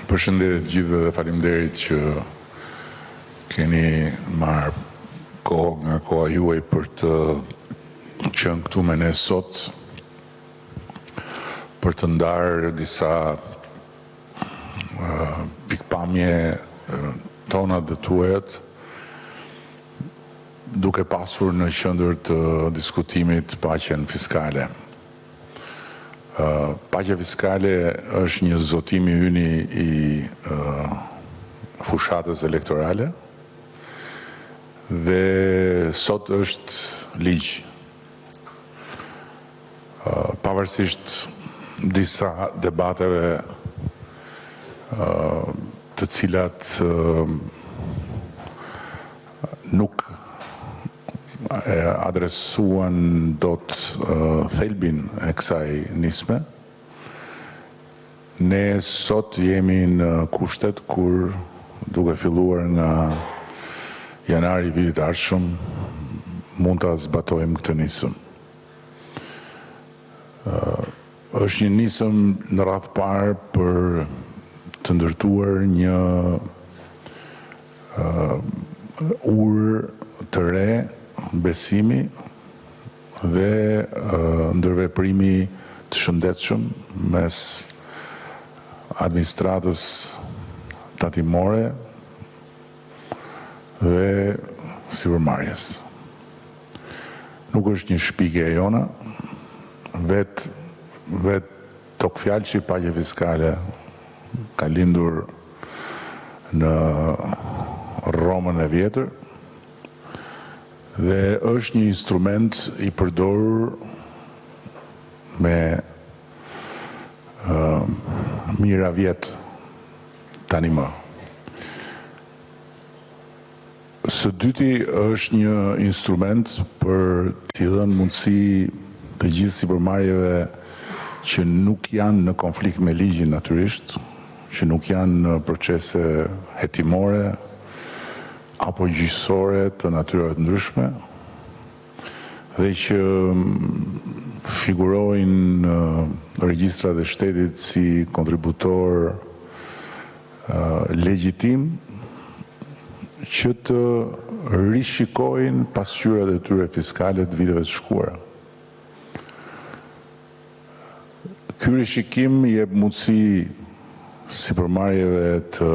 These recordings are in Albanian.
Përshëndetje të gjithëve dhe faleminderit që keni marrë kohë nga koha juaj për të qenë këtu me ne sot për të ndarë disa pikpamje tona dhe tuajat, duke pasur në qendër të diskutimit paqen fiskale. Paqja fiskale është një zotim i yni i fushatës elektorale dhe sot është ligj. Pavarësisht disa debateve të cilat nuk adresuan dot thelbin e kësaj nisme, ne sot jemi në kushtet kur duke filluar nga janari vitit ardhshëm mund ta zbatojmë këtë nisëm. Është një nisëm në radhë parë për të ndërtuar një urë të re besimi dhe ndërveprimi të shëndetshëm mes administratës tatimore dhe sipërmarrjes. Nuk është një shpike e jona, vetë tokfjalçi paqe fiskale ka lindur në Romën e vjetër dhe është një instrument i përdorur me mira vjet tani më. Së dyti është një instrument për t'i dhënë mundësi të gjithë sipërmarrjeve që nuk janë në konflikt me ligjin natyrisht, që nuk janë në procese hetimore apo gjyqësore të natyrave të ndryshme dhe që figurojnë në regjistrat e shtetit si kontributor legjitim që të rishikojnë pasqyrat e tyre fiskale të viteve të shkuara. Ky rishikim jep mundësi sipërmarrjeve të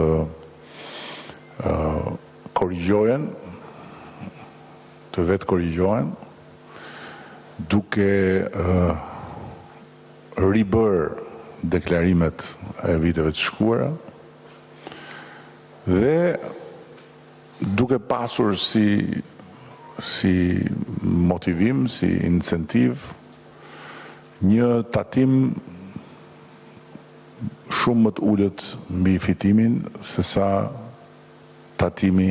korrigjohen, të vetë korrigjohen, duke ribër deklarimet e viteve të shkuara dhe duke pasur si motivim, si incentiv, një tatim shumë më të ulët mbi fitimin se sa tatimi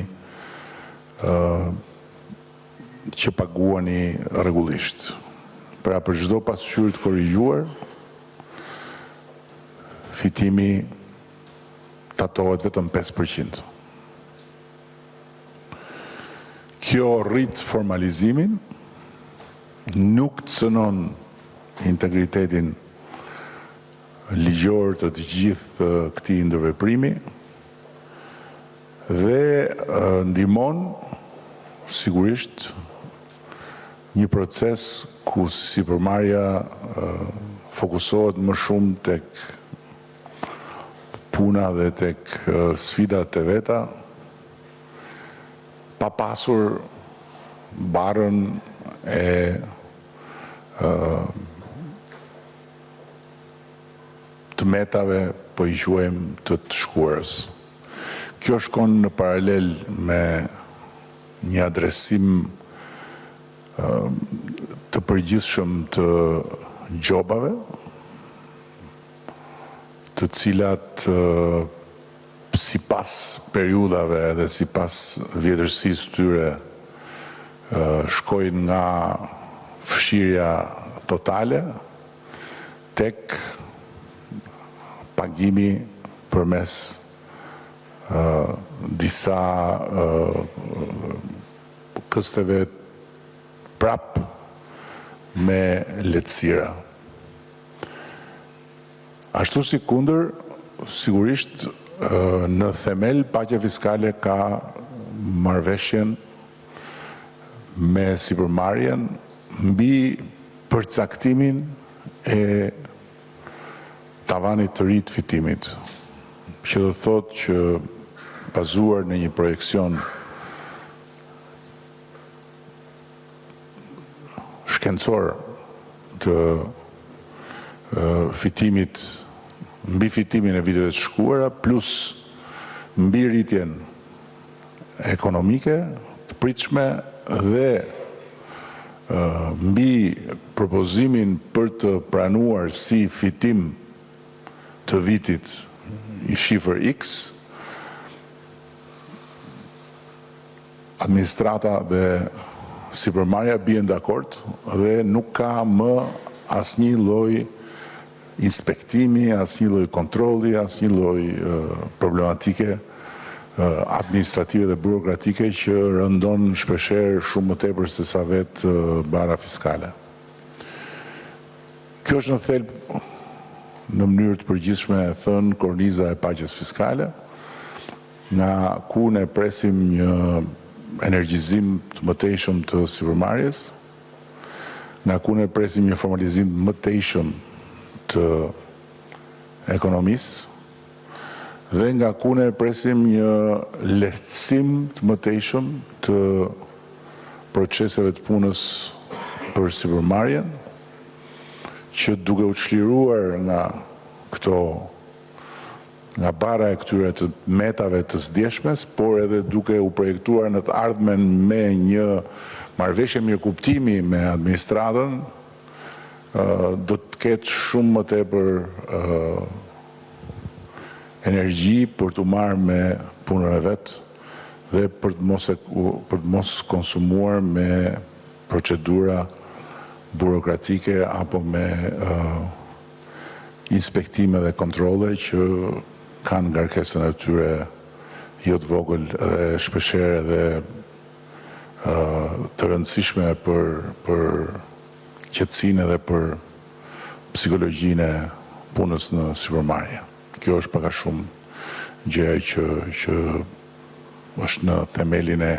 që paguani rregullisht. Pra për çdo pasqyrë të korrigjuar, fitimi tatohet vetëm 5%. Kjo rrit formalizimin, nuk cënon integritetin ligjor të gjithë këtij ndërveprimi dhe ndihmon sigurisht një proces ku sipërmarrja fokusohet më shumë tek puna dhe tek sfidat e veta, pa pasur barën e të metave, po i quajmë të shkuarës. Kjo shkon në paralel me një adresim të përgjithshëm të gjobave, të cilat sipas periudhave dhe sipas vjetërsisë tyre shkojnë nga fshirja totale tek pagimi përmes disa kësteve prap me lehtësira. Ashtu si kundër, sigurisht në themel paqja fiskale ka marrëveshjen me sipërmarrjen mbi përcaktimin e tavanit të ri të fitimit, që do të thotë që bazuar në një projekcion shkencor të fitimit, mbi fitimin e viteve të shkuara, plus mbi rritjen ekonomike të pritshme dhe mbi propozimin për të pranuar si fitim të vitit i shifër X, administrata dhe sipërmarrja bien dakord dhe nuk ka më asnjë lloj inspektimi, asnjë lloj kontrolli, asnjë lloj problematike administrative dhe burokratike që rëndon shpeshherë shumë më tepër se sa vetë bara fiskale. Kjo është në thelb, në mënyrë të përgjithshme e thënë, korniza e paqes fiskale, nga ku ne presim një energjizim të mëtejshëm të sipërmarrjes, nga ku ne presim një formalizim të mëtejshëm të ekonomisë, dhe nga ku ne presim një lehtësim të mëtejshëm të proceseve të punës për sipërmarrjen, që duke u çliruar nga bara e këtyre të metave të zdjeshmes, por edhe duke u projektuar në të ardhmen me një marrëveshje mirëkuptimi me administratën, do të ketë shumë më tepër energji për të marrë me punën e vet dhe për të mos konsumuar me procedura burokratike apo me inspektime dhe kontrole që kanë ngarkesën e tyre jo të vogël dhe shpeshherë edhe të rëndësishme për qetësinë dhe për psikologjinë e punës në sipërmarrje. Kjo është pak a shumë gjë që është në themelin e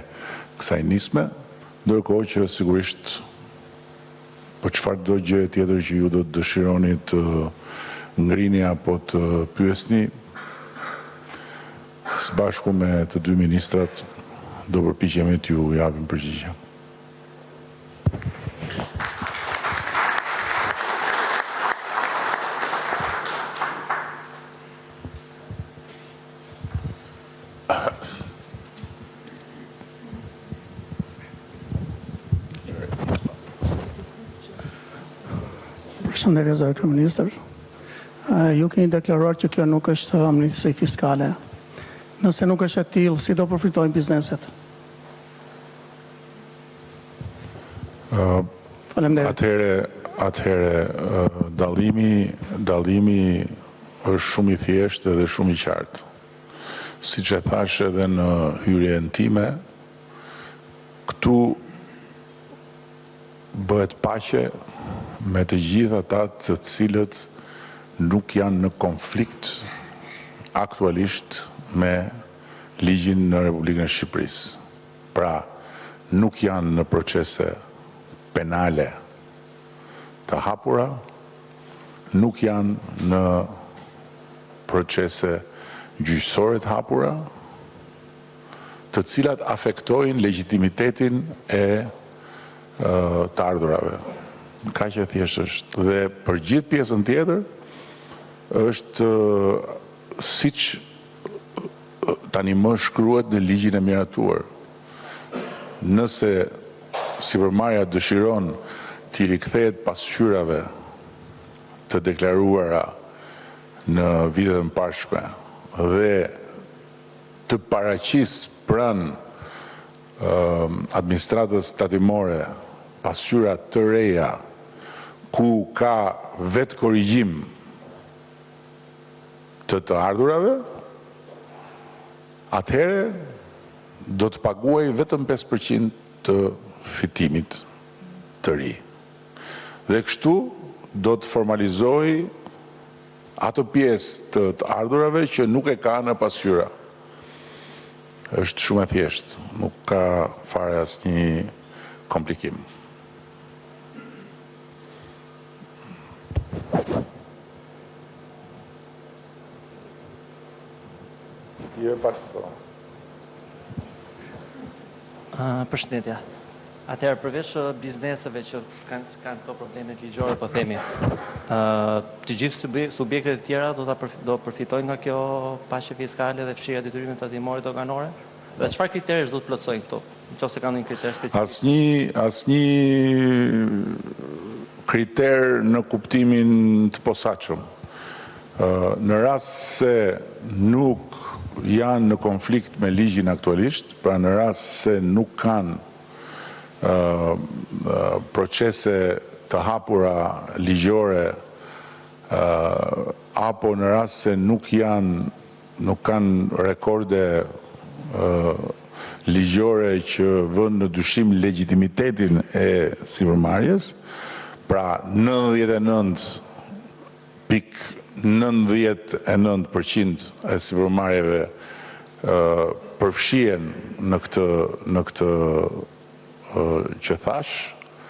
kësaj nisme, ndërkohë që sigurisht për çfarëdo gjë tjetër që ju do të dëshironi të ngrini apo të pyesni, së bashku me të dy ministrat do përpiqemi t'ju japim përgjigje. Përshëndetje zëri kryeministër. Ju keni deklaruar që kjo nuk është amnesti fiskale. Nëse nuk është e tillë, si do përfitojnë bizneset? Faleminderit. Atëherë dallimi është shumë i thjeshtë dhe shumë i qartë. Siç e thash edhe në hyrjen time, këtu bëhet paqe me të gjithë ata të cilët nuk janë në konflikt aktualisht me ligjin në Republikën e Shqipërisë. Pra, nuk janë në procese penale të hapura, nuk janë në procese gjyqësore të hapura, të cilat afektojnë legjitimitetin e të ardhurave. Kaq e thjeshtë është. Dhe për gjithë pjesën tjetër është siç tani më shkruhet në ligjin e miratuar. Nëse sipërmarrja dëshiron t'i rikthehet pasqyrave të deklaruara në vitet e mëparshme dhe të paraqisë pranë administratës tatimore pasqyra të reja ku ka vetë korrigjim të ardhurave, atëherë do të paguaj vetëm 5% të fitimit të ri. Dhe kështu do të formalizoj ato pjesë të ardhurave që nuk e ka në pasqyra. Është shumë e thjeshtë, nuk ka fare asnjë komplikim. Përshëndetje. Atëherë përveç bizneseve që s'kanë këto problemet ligjore, po themi, të gjithë subjektet e tjera do përfitojnë nga kjo paqe fiskale dhe fshirja e detyrimeve tatimore doganore? Dhe çfarë kriterësh do të plotësojnë këto? Nëse kanë një kriter specifik. Asnjë kriter në kuptimin të posaçëm. Në rast se nuk janë në konflikt me ligjin aktualisht, pra në rast se nuk kanë procese të hapura ligjore, apo në rast se nuk kanë rekorde ligjore që vënë në dyshim legitimitetin e sipërmarrjes, pra 99.99% e sipërmarrjeve përfshihen në këtë që thash,